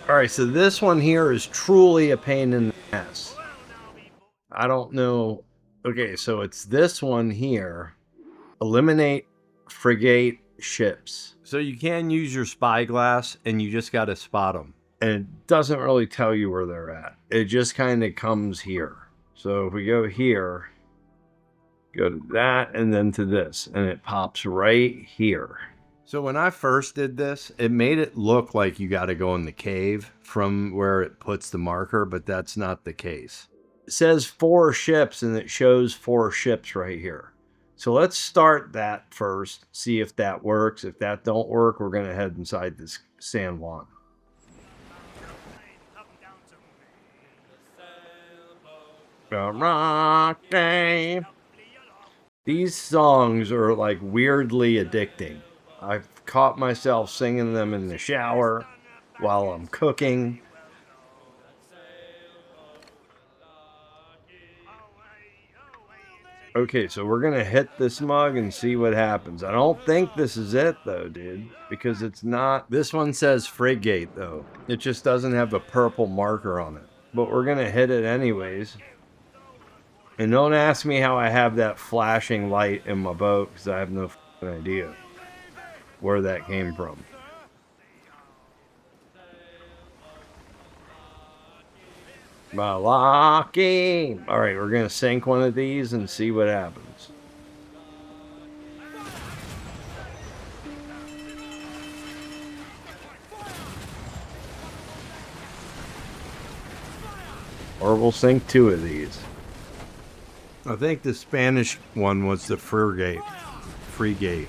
All right, so this one here is truly a pain in the ass. I don't know. Okay, so it's this one here. Eliminate frigate ships. So you can use your spyglass and you just got to spot them. And it doesn't really tell you where they're at. It just kind of comes here. So if we go here, go to that and then to this, and it pops right here. So when I first did this, it made it look like you got to go in the cave from where it puts the marker, but that's not the case. It says 4 ships and it shows 4 ships right here. So let's start that first, see if that works. If that don't work, we're going to head inside this San Juan. These songs are like weirdly addicting. I've caught myself singing them in the shower while I'm cooking. Okay, so we're gonna hit this mug and see what happens. I don't think this is it though, dude, because it's not. This one says Frigate though. It just doesn't have a purple marker on it. But we're gonna hit it anyways. And don't ask me how I have that flashing light in my boat, because I have no idea where that came from. Malaki! Alright, we're gonna sink one of these and see what happens. Or we'll sink 2 of these. I think the Spanish one was the Frigate. Frigate.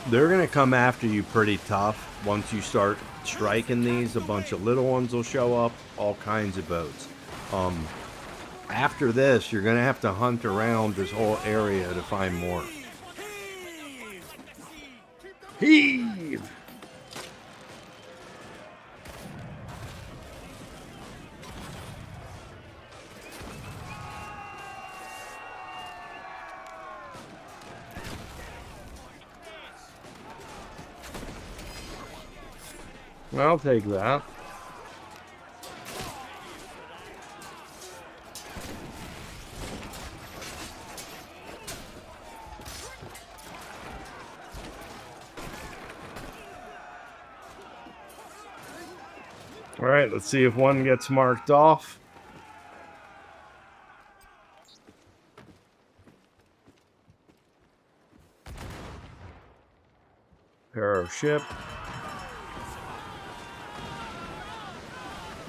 They're going to come after you pretty tough. Once you start striking these, a bunch of little ones will show up, all kinds of boats. After this, you're going to have to hunt around this whole area to find more. Heave! I'll take that. All right, let's see if one gets marked off. Pair of ship.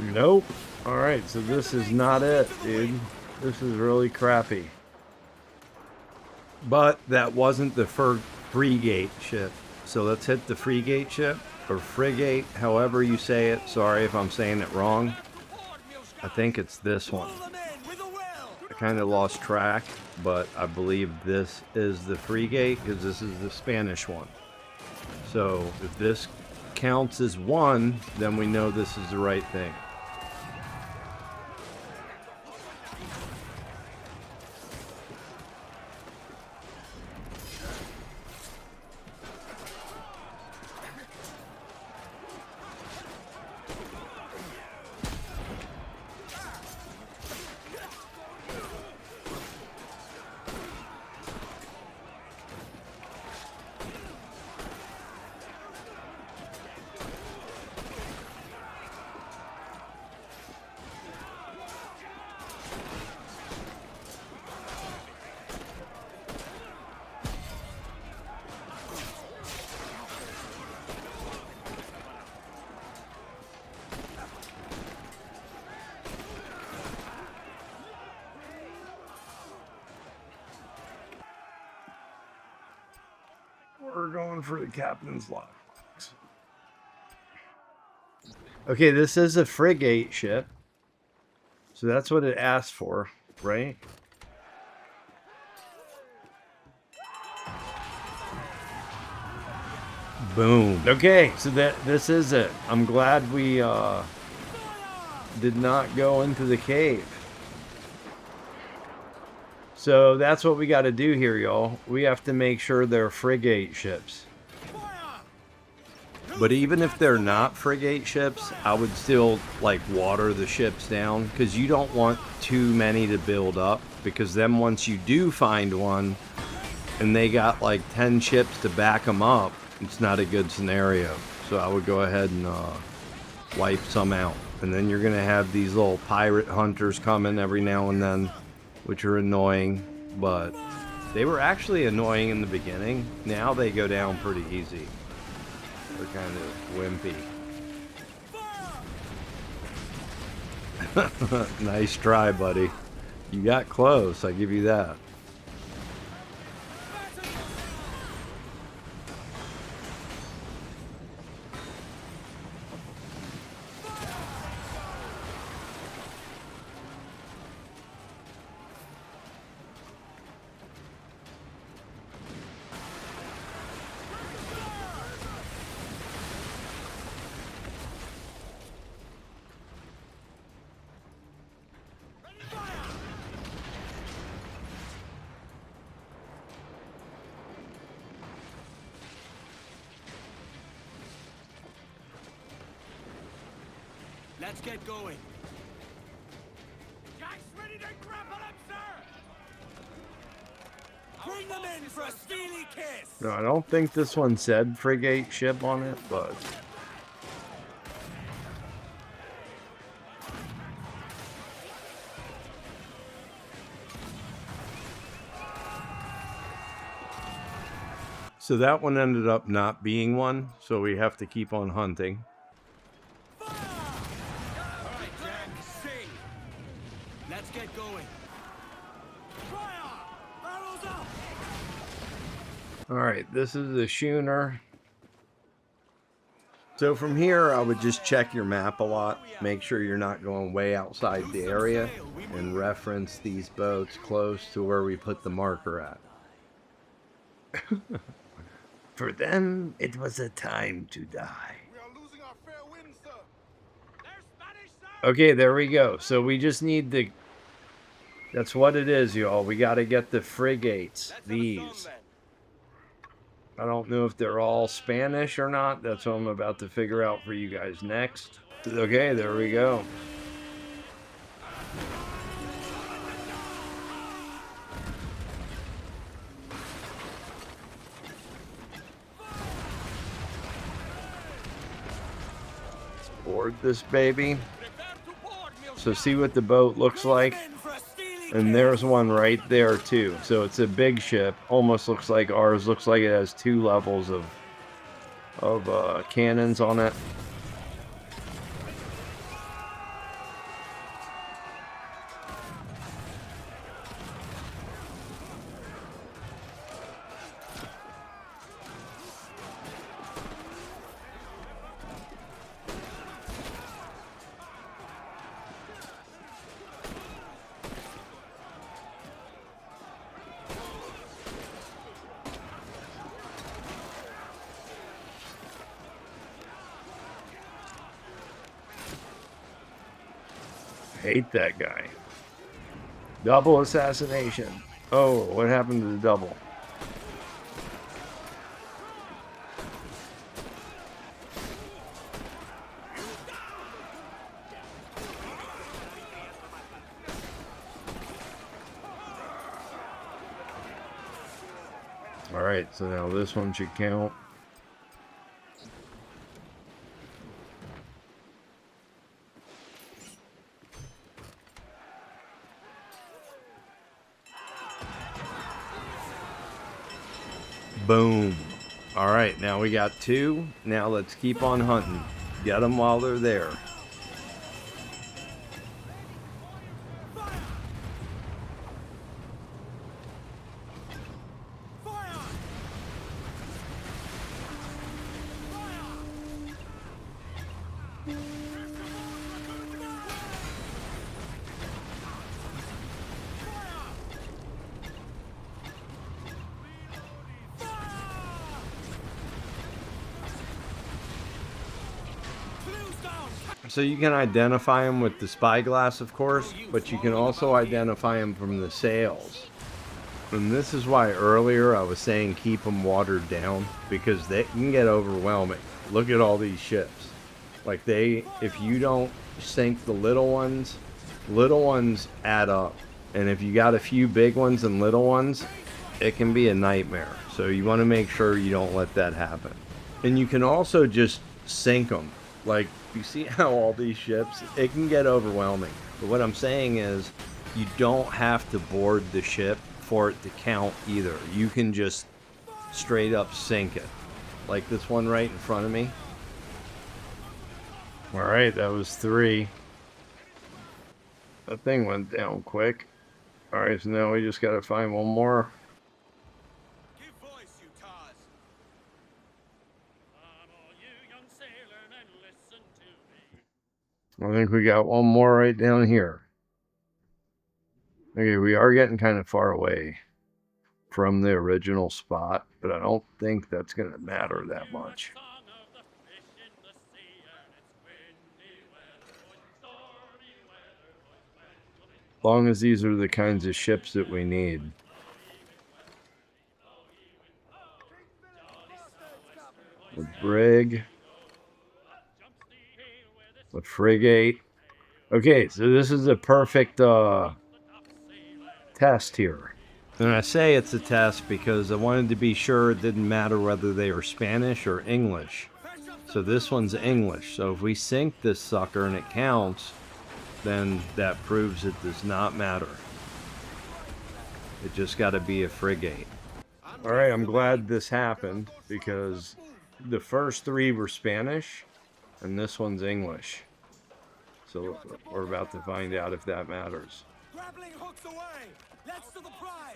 Nope. Alright, so this is not it, dude. This is really crappy. But that wasn't the Frigate ship. So let's hit the Frigate ship, or Frigate, however you say it. Sorry if I'm saying it wrong. I think it's this one. I kind of lost track, but I believe this is the Frigate, because this is the Spanish one. So if this counts as 1, then we know this is the right thing. going for the captain's log. Okay, this is a frigate ship. So that's what it asked for, right? Boom. Okay, so this is it. I'm glad we did not go into the cave. So that's what we got to do here, y'all. We have to make sure they're frigate ships. But even if they're not frigate ships, I would still like water the ships down, because you don't want too many to build up, because then once you do find one and they got like 10 ships to back them up, it's not a good scenario. So I would go ahead and wipe some out. And then you're going to have these little pirate hunters coming every now and then, which are annoying, but they were actually annoying in the beginning. Now they go down pretty easy. They're kind of wimpy. Nice try, buddy. You got close, I give you that. Let's get going. Guys ready to grapple up, sir? Bring them in for a steely kiss. No, I don't think this one said frigate ship on it, but so that one ended up not being one, so we have to keep on hunting. Let's get going. Fire! Barrels up! Alright, this is the schooner. So from here, I would just check your map a lot. Make sure you're not going way outside the area, and reference these boats close to where we put the marker at. For them, it was a time to die. We are losing our fair wind, sir. They're Spanish, sir! Okay, there we go. So we just need the... That's what it is, y'all. We got to get the frigates. These. I don't know if they're all Spanish or not. That's what I'm about to figure out for you guys next. Okay, there we go. Let's board this baby. So see what the boat looks like. And there's one right there too. So it's a big ship. Almost looks like ours. Looks like it has 2 levels of cannons on it. Hate that guy. Double assassination. Oh, what happened to the double? Alright, so now this one should count. Boom. All right, now we got 2. Now let's keep on hunting. Get them while they're there. So you can identify them with the spyglass, of course, but you can also identify them from the sails. And this is why earlier I was saying keep them watered down, because they can get overwhelming. Look at all these ships. Like if you don't sink the little ones add up. And if you got a few big ones and little ones, it can be a nightmare. So you want to make sure you don't let that happen. And you can also just sink them. Like, you see how all these ships, it can get overwhelming. But what I'm saying is, you don't have to board the ship for it to count either. You can just straight up sink it. Like this one right in front of me. Alright, that was 3. That thing went down quick. Alright, so now we just gotta find one more. Give voice, you tars. Come all you young sailor and listen to me. I think we got one more right down here. Okay, we are getting kind of far away from the original spot, but I don't think that's going to matter that much. Song of the fish in the sea, and it's windy weather, boys, stormy weather, boys, when will it As long as these are the kinds of ships that we need. The brig. The frigate. Okay, so this is a perfect test here. And I say it's a test because I wanted to be sure it didn't matter whether they were Spanish or English. So this one's English. So if we sink this sucker and it counts, then that proves it does not matter. It just got to be a frigate. Alright, I'm glad this happened because the first 3 were Spanish and this one's English. So we're about to find out if that matters. Grappling hooks away. Let's to the prize.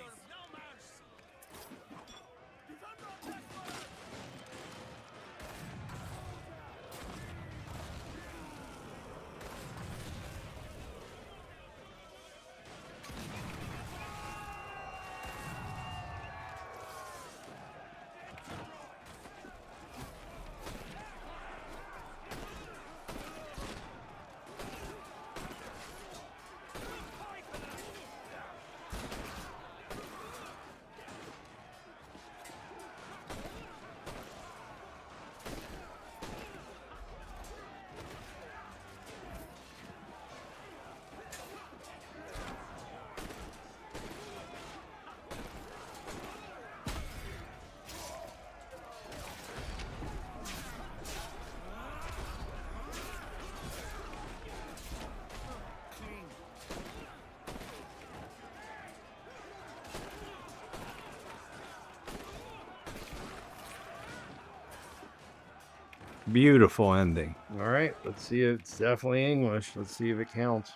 Beautiful ending. All right, let's see. It's definitely English. Let's see if it counts.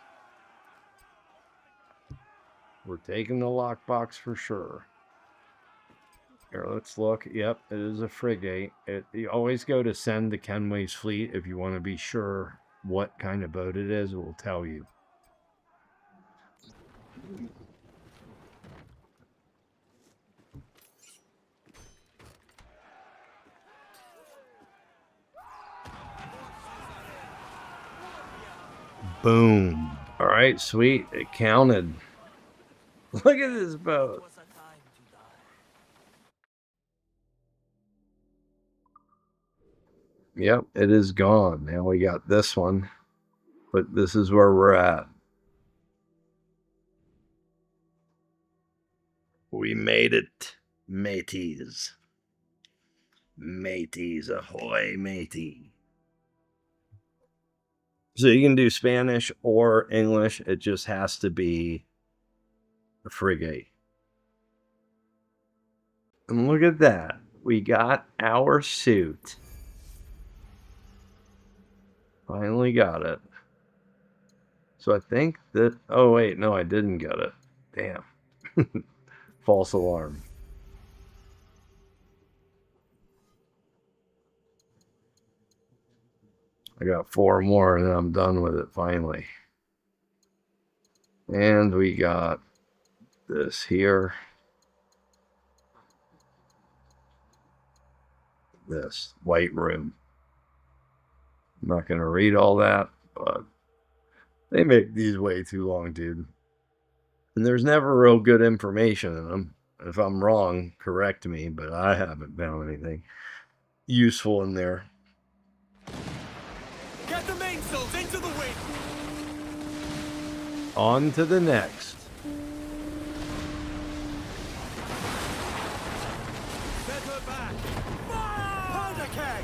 We're taking the lockbox for sure. Here, let's look. Yep, it is a frigate. You always go to send to Kenway's fleet if you want to be sure what kind of boat it is. It will tell you. Boom. All right, sweet. It counted. Look at this boat. Yep, it is gone. Now we got this one. But this is where we're at. We made it, mateys. Mateys, ahoy, matey. So you can do Spanish or English. It just has to be a frigate. And look at that. We got our suit. Finally got it. So I think that... Oh, wait. No, I didn't get it. Damn. False alarm. I got 4 more and then I'm done with it finally. And we got this here. This white room. I'm not going to read all that. But they make these way too long, dude. And there's never real good information in them. If I'm wrong, correct me, but I haven't found anything useful in there. Get the mainsails into the wind! On to the next.